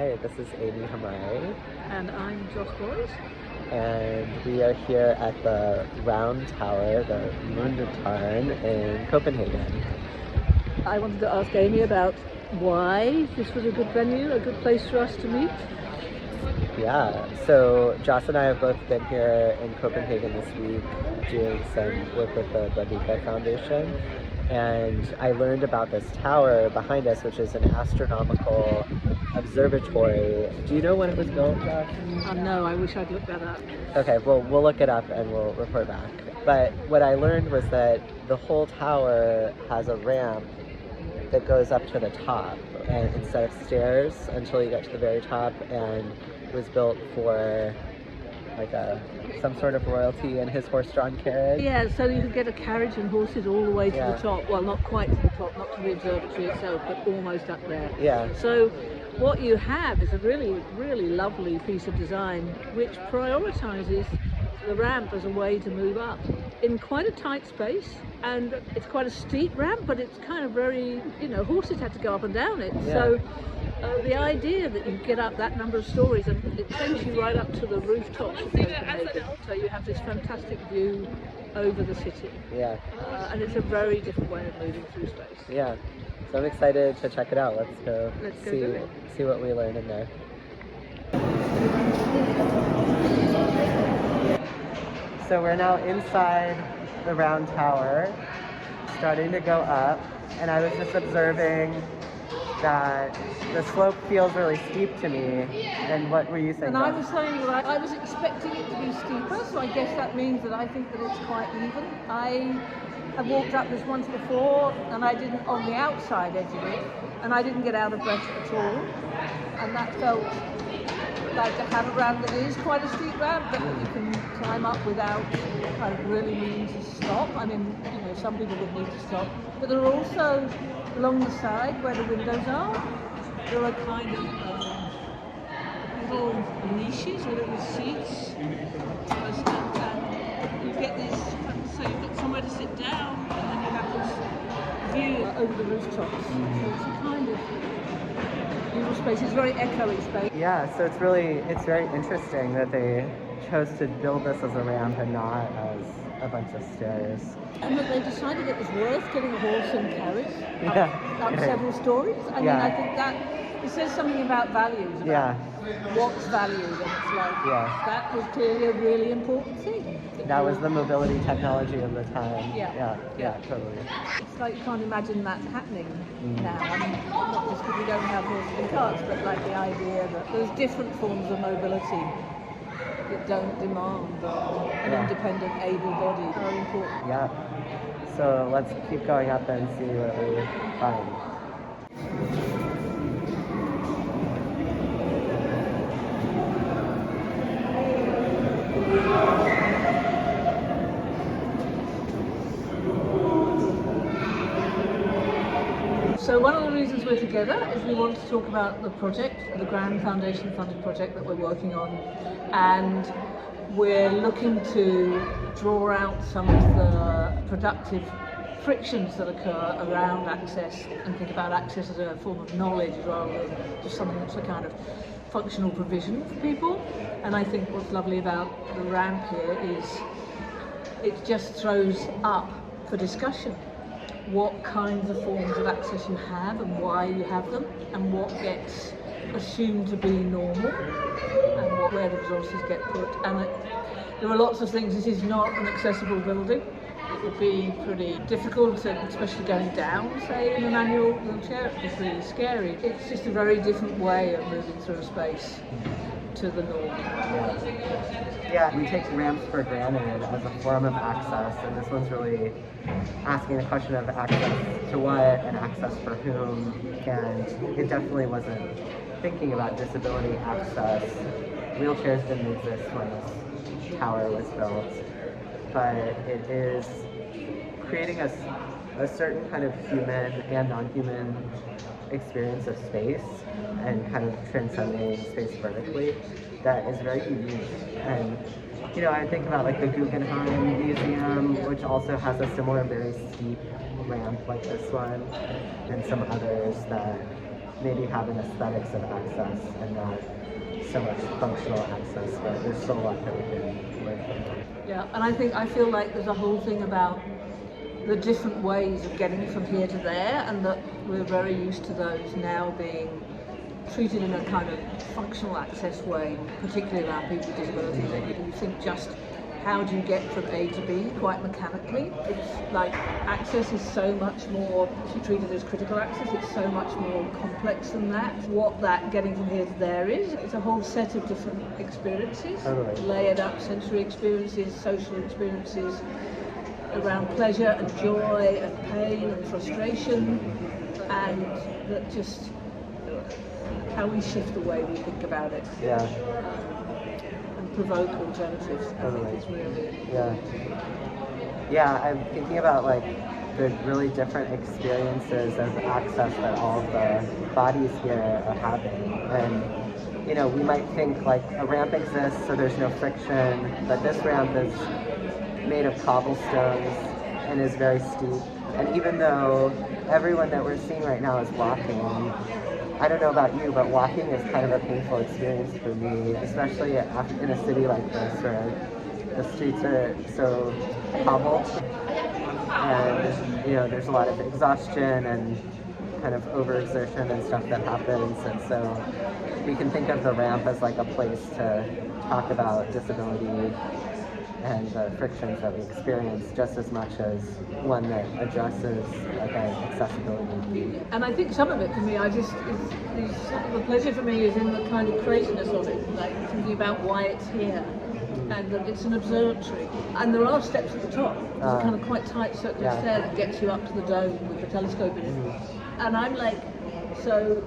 Hi, this is Aimi Hamraie, And I'm Jos Boys. and we are here at the Round Tower, the Mundetarn in Copenhagen. I wanted to ask Amy about why this was a good venue, a good place for us to meet. Yeah, so Joss and I have both been here in Copenhagen this week doing some work with the Bavika Foundation, and I learned about this tower behind us, which is an astronomical observatory. Do you know when it was built, Josh? No, I wish I'd looked that up. Okay, well, we'll look it up and we'll report back. But what I learned was that the whole tower has a ramp that goes up to the top, and instead of stairs until you get to the very top, and it was built for like some sort of royalty in his horse-drawn carriage. Yeah, so you could get a carriage and horses all the way to the top. Well, not quite to the top, not to the observatory itself, but almost up there. Yeah. So what you have is a really, really lovely piece of design which prioritizes the ramp as a way to move up in quite a tight space, and it's quite a steep ramp, but it's kind of very, horses had to go up and down it. Yeah. So the idea that you get up that number of stories and it takes you right up to the rooftops of Copenhagen, so you have this fantastic view over the city. Yeah. And it's a very different way of moving through space. Yeah. So I'm excited to check it out. Let's go see what we learn in there. So we're now inside the round tower, starting to go up, and I was just observing that the slope feels really steep to me. And what were you saying? And I was saying that I was expecting it to be steeper, so I guess that means that I think that it's quite even. I have walked up this once before, and I didn't, on the outside edge of it, and I didn't get out of breath at all, and that felt like to have a ramp that is quite a steep ramp, but that you can climb up without kind of really needing to stop. I mean, some people would need to stop, but there are also along the side where the windows are, there are kind of little niches or little seats, and you get this, so you've got somewhere to sit down, and then you have this view over the rooftops. So it's a kind of beautiful space. It's very echoey space. Yeah, so it's very interesting that they chose to build this as a ramp and not as a bunch of stairs. And that they decided it was worth getting a horse and carriage up several stories. I mean, I think that it says something about values, about what's valued, and it's like that was clearly a really important thing. That was the mobility technology of the time. Yeah, totally. It's like you can't imagine that happening now. I mean, not just because we don't have horses and carts, but like the idea that there's different forms of mobility that don't demand an independent, able body are important. Yeah. So let's keep going up and see what we find. So one of the reasons we're together is we want to talk about the project, the Grand Foundation funded project that we're working on, and we're looking to draw out some of the productive frictions that occur around access and think about access as a form of knowledge rather than just something that's a kind of functional provision for people. And I think what's lovely about the ramp here is it just throws up for discussion what kinds of forms of access you have and why you have them, and what gets assumed to be normal, and where the resources get put. And there are lots of things. This is not an accessible building. It would be pretty difficult, especially going down, say, in a manual wheelchair. It would be pretty scary. It's just a very different way of moving through a space to the norm. Yeah, we take ramps for granted as a form of access, and this one's really asking the question of access to what and access for whom, and it definitely wasn't thinking about disability access. Wheelchairs didn't exist when this tower was built, but it is creating a certain kind of human and non-human experience of space and kind of transcending space vertically that is very unique. And I think about like the Guggenheim Museum, which also has a similar very steep ramp like this one, and some others that maybe have an aesthetics of access and not so much functional access, but there's still a lot that we can learn from them. Yeah, and I feel like there's a whole thing about the different ways of getting from here to there, and that we're very used to those now being treated in a kind of functional access way, particularly around people with disabilities. And you think just how do you get from A to B quite mechanically? It's like access is so much more, if you treat it as critical access, it's so much more complex than that. What that getting from here to there is, it's a whole set of different experiences, Totally. layered up sensory experiences, social experiences, around pleasure and joy and pain and frustration, and that just how we shift the way we think about it. Yeah. And provoke alternatives. I think it's really. Yeah, I'm thinking about like the really different experiences of access that all of the bodies here are having. And you know, we might think like a ramp exists so there's no friction, but this ramp is made of cobblestones and is very steep. And even though everyone that we're seeing right now is walking, I don't know about you, but walking is kind of a painful experience for me, especially in a city like this where the streets are so cobbled and you know there's a lot of exhaustion and kind of overexertion and stuff that happens, and so we can think of the ramp as like a place to talk about disability and the frictions that we experience just as much as one that addresses like an accessibility. And I think some of it for me, the pleasure for me is in the kind of craziness of it, like thinking about why it's here. And that it's an observatory. And there are steps at the top. There's a kind of quite tight circular stair that gets you up to the dome with the telescope in it. And I'm like, so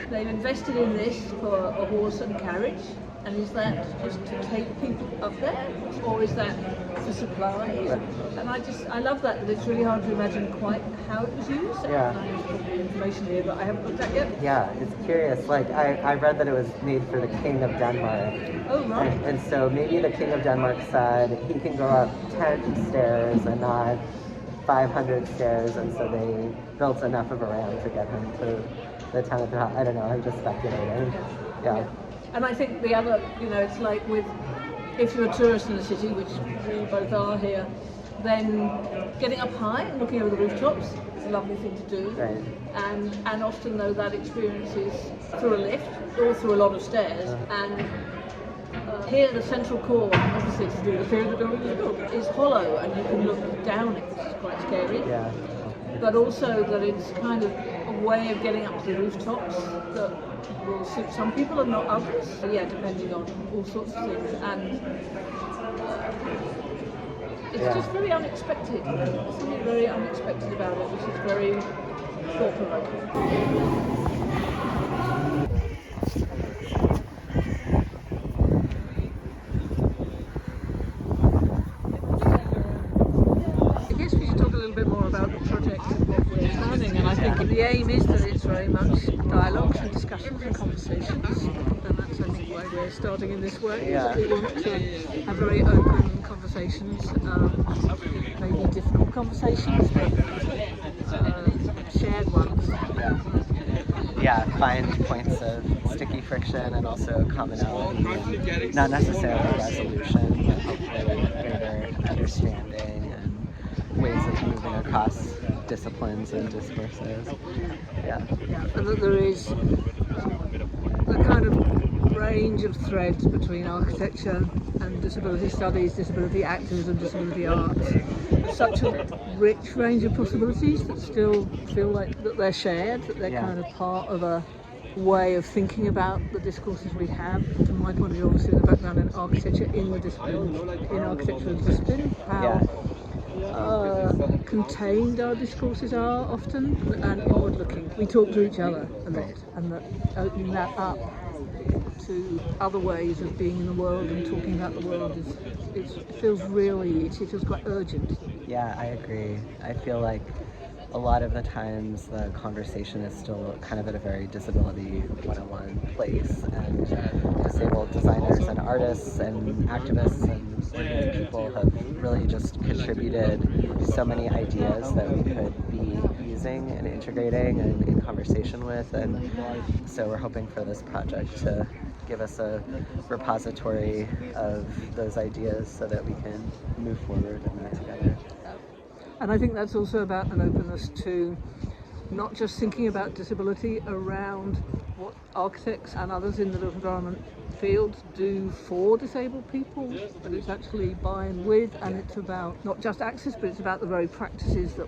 they've invested in this for a horse and carriage? And is that just to take people up there, or is that for supplies? And I love that it's really hard to imagine quite how it was used. Yeah. There's probably information here, but I haven't looked at yet. Yeah, it's curious. Like I read that it was made for the King of Denmark. Oh, right. And so maybe the King of Denmark said he can go up 10 stairs and not 500 stairs, and so they built enough of a ramp to get him to the 10 at the top. I don't know, I'm just speculating. Yeah. And I think the other, it's like if you're a tourist in the city, which we both are here, then getting up high and looking over the rooftops is a lovely thing to do. Right. And often though that experience is through a lift or through a lot of stairs. And here the central core, obviously to do with the period the building was built, is hollow and you can look down it, which is quite scary. Yeah. But also that it's kind of a way of getting up to the rooftops that will suit some people and not others. So yeah, depending on all sorts of things. And it's just very unexpected. There's something very unexpected about it, which is very thought-provoking. The aim is that it's very much dialogues and discussions and conversations, and that's I think why we're starting in this way. Yeah. We want to have very open conversations, maybe difficult conversations, but shared ones. Yeah, find points of sticky friction and also commonality, not necessarily resolution, but hopefully greater understanding and ways of moving across disciplines and discourses. Yeah. And that there is a kind of range of threads between architecture and disability studies, disability activism, disability arts. Such a rich range of possibilities that still feel like that they're shared, that they're kind of part of a way of thinking about the discourses we have. From my point of view, obviously the background in architecture in the discipline, in architectural discipline, how contained our discourses are often and inward looking. We talk to each other a lot, and that opening that up to other ways of being in the world and talking about the world it feels quite urgent. Yeah, I agree. I feel like a lot of the times the conversation is still kind of at a very disability 101 place, and disabled designers and artists and activists and people have really just contributed so many ideas that we could be using and integrating and in conversation with, and so we're hoping for this project to give us a repository of those ideas so that we can move forward in that together. And I think that's also about an openness to not just thinking about disability around what architects and others in the built environment fields do for disabled people, but it's actually by and with, and it's about not just access, but it's about the very practices that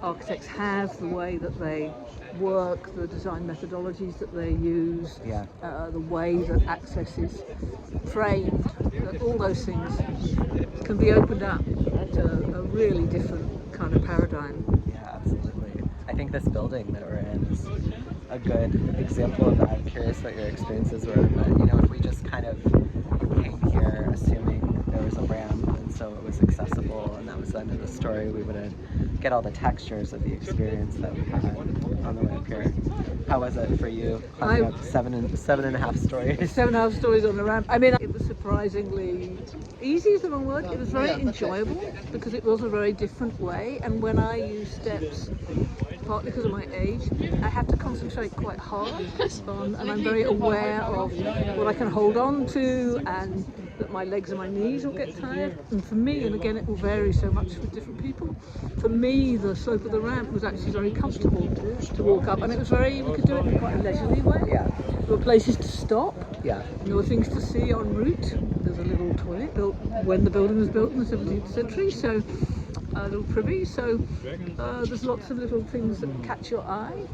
architects have, the way that they work, the design methodologies that they use, the way that access is framed, that all those things can be opened up to a really different kind of paradigm. Yeah, absolutely. I think this building that we're in is a good example of that. I'm curious what your experiences were, but you know, if we just kind of came here assuming there was a ramp and so it was accessible and that was the end of the story, we wouldn't get all the textures of the experience that we had on the way up here. How was it for you climbing up seven and a half stories? 7.5 stories on the ramp. I mean, it was surprisingly easy is the wrong word. It was very enjoyable because it was a very different way, and when I use steps, partly because of my age, I have to concentrate quite hard on, and I'm very aware of what I can hold on to, and that my legs and my knees will get tired. And for me, and again it will vary so much with different people, for me the slope of the ramp was actually very comfortable to walk up, and it was we could do it in quite a leisurely way. Yeah. There were places to stop. Yeah. There were things to see en route. There's a little toilet built when the building was built in the 17th century, so a little privy, so there's lots of little things that catch your eye.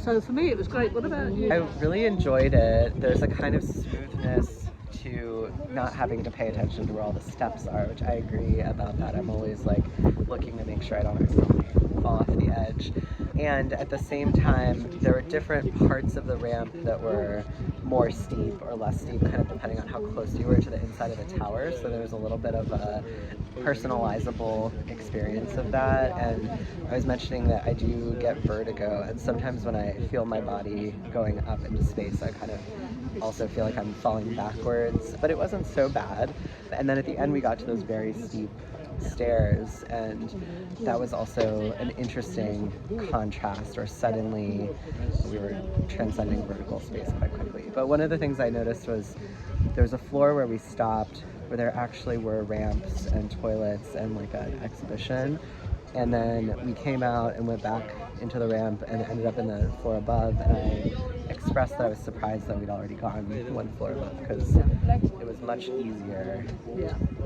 So for me it was great. What about you? I really enjoyed it. There's a kind of smoothness to not having to pay attention to where all the steps are, which I agree about that. I'm always like looking to make sure I don't accidentally fall off the edge. And at the same time, there were different parts of the ramp that were more steep or less steep, kind of depending on how close you were to the inside of the tower. So there was a little bit of a personalizable experience of that. And I was mentioning that I do get vertigo, and sometimes when I feel my body going up into space, I kind of also feel like I'm falling backwards, but it wasn't so bad. And then at the end we got to those very steep stairs, and that was also an interesting contrast, or suddenly we were transcending vertical space quite quickly. But one of the things I noticed was there was a floor where we stopped where there actually were ramps and toilets and like an exhibition, and then we came out and went back into the ramp and ended up in the floor above, and I expressed that I was surprised that we'd already gone one floor above, because it was much easier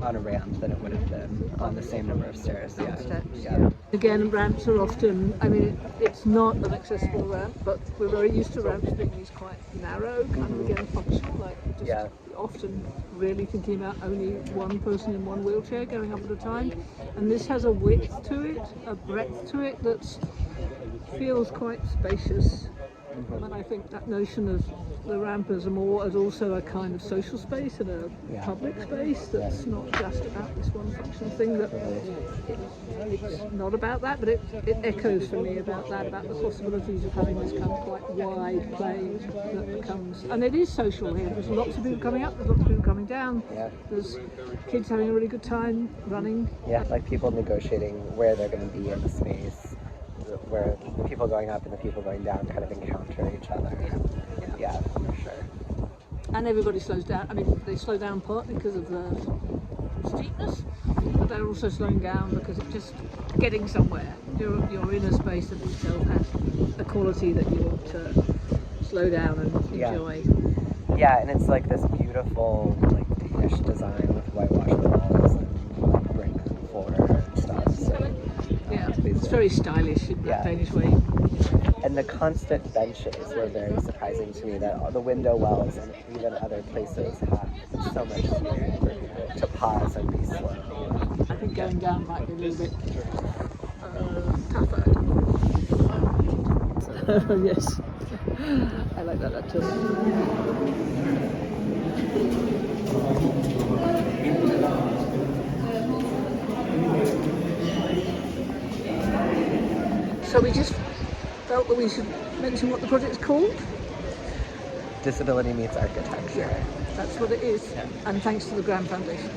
on a ramp than it would have been on the same number of stairs. Yeah. Again, ramps are often, I mean, it's not an accessible ramp, but we're very used to ramps being these quite narrow, kind of again functional, like just often really thinking about only one person in one wheelchair going up at a time. And this has a width to it, a breadth to it that feels quite spacious. And I think that notion of the ramp as also a kind of social space and a public space that's not just about this one functional thing, that it's not about that, but it echoes for me about that, about the possibilities of having this kind of quite wide plane that becomes, and it is social here. There's lots of people coming up, there's lots of people coming down, there's kids having a really good time running. Yeah, like people negotiating where they're going to be in the space, where the people going up and the people going down kind of encounter each other. Yeah, for sure. And everybody slows down. I mean, they slow down partly because of the steepness, but they're also slowing down because it's just getting somewhere. Your inner space of itself has a quality that you want to slow down and enjoy. Yeah, and it's like this beautiful, like Danish design with whitewashed walls and brick floor and stuff. So it's very stylish in that Danish way. And the constant benches were very surprising to me, that all the window wells and even other places have so much space for people to pause and be slow. I think going down might be a little bit tougher. Yes, I like that too. So we just felt that we should mention what the project's called. Disability Meets Architecture. That's what it is, and thanks to the Grand Foundation.